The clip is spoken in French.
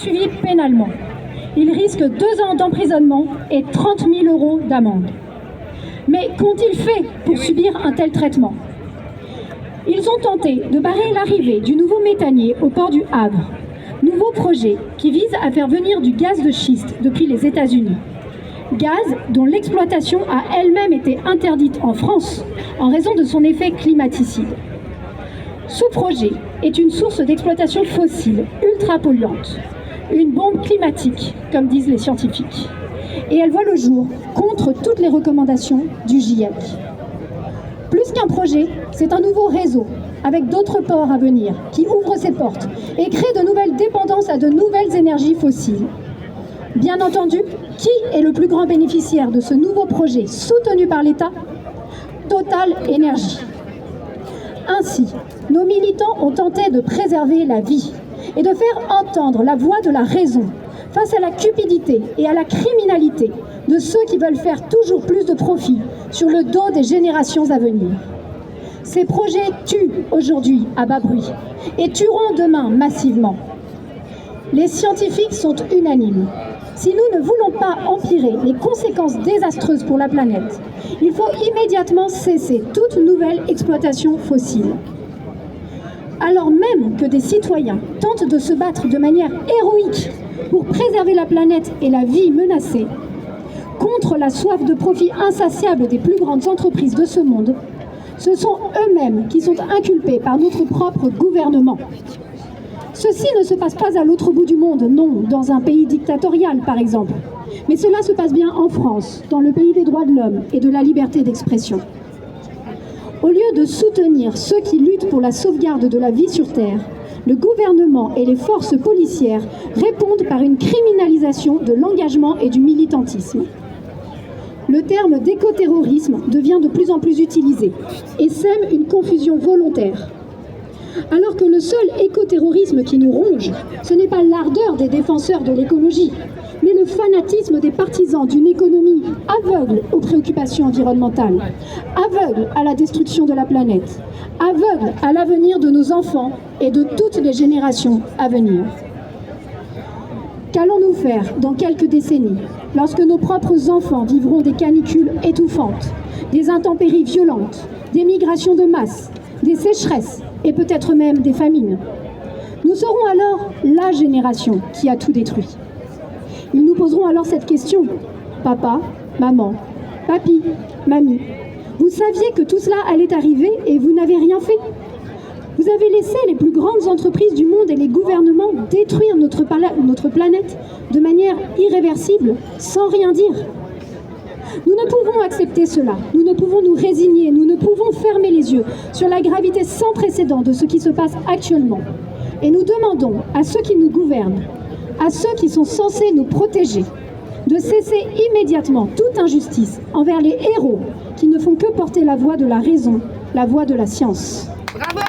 poursuivi pénalement. Il risque 2 ans d'emprisonnement et 30 000 € d'amende. Mais qu'ont-ils fait pour subir un tel traitement? Ils ont tenté de barrer l'arrivée du nouveau méthanier au port du Havre, nouveau projet qui vise à faire venir du gaz de schiste depuis les États-Unis. Gaz dont l'exploitation a elle-même été interdite en France en raison de son effet climaticide. Ce projet est une source d'exploitation fossile ultra polluante, une bombe climatique, comme disent les scientifiques. Et elle voit le jour contre toutes les recommandations du GIEC. Plus qu'un projet, c'est un nouveau réseau avec d'autres ports à venir qui ouvrent ses portes et crée de nouvelles dépendances à de nouvelles énergies fossiles. Bien entendu, qui est le plus grand bénéficiaire de ce nouveau projet soutenu par l'État? Total Énergie. Ainsi, nos militants ont tenté de préserver la vie et de faire entendre la voix de la raison face à la cupidité et à la criminalité de ceux qui veulent faire toujours plus de profit sur le dos des générations à venir. Ces projets tuent aujourd'hui à bas bruit et tueront demain massivement. Les scientifiques sont unanimes. Si nous ne voulons pas empirer les conséquences désastreuses pour la planète, il faut immédiatement cesser toute nouvelle exploitation fossile. Alors même que des citoyens tentent de se battre de manière héroïque pour préserver la planète et la vie menacée, contre la soif de profit insatiable des plus grandes entreprises de ce monde, ce sont eux-mêmes qui sont inculpés par notre propre gouvernement. Ceci ne se passe pas à l'autre bout du monde, non, dans un pays dictatorial par exemple, mais cela se passe bien en France, dans le pays des droits de l'homme et de la liberté d'expression. Au lieu de soutenir ceux qui luttent pour la sauvegarde de la vie sur Terre, le gouvernement et les forces policières répondent par une criminalisation de l'engagement et du militantisme. Le terme d'écoterrorisme devient de plus en plus utilisé et sème une confusion volontaire. Alors que le seul écoterrorisme qui nous ronge, ce n'est pas l'ardeur des défenseurs de l'écologie, mais le fanatisme des partisans d'une économie aveugle aux préoccupations environnementales, aveugle à la destruction de la planète, aveugle à l'avenir de nos enfants et de toutes les générations à venir. Qu'allons-nous faire dans quelques décennies, lorsque nos propres enfants vivront des canicules étouffantes, des intempéries violentes, des migrations de masse, des sécheresses et peut-être même des famines? Nous serons alors la génération qui a tout détruit. Ils nous poseront alors cette question: papa, maman, papi, mamie, vous saviez que tout cela allait arriver et vous n'avez rien fait? Vous avez laissé les plus grandes entreprises du monde et les gouvernements détruire notre planète de manière irréversible, sans rien dire. Nous ne pouvons accepter cela, nous ne pouvons nous résigner, nous ne pouvons fermer les yeux sur la gravité sans précédent de ce qui se passe actuellement. Et nous demandons à ceux qui nous gouvernent, à ceux qui sont censés nous protéger, de cesser immédiatement toute injustice envers les héros qui ne font que porter la voix de la raison, la voix de la science. Bravo!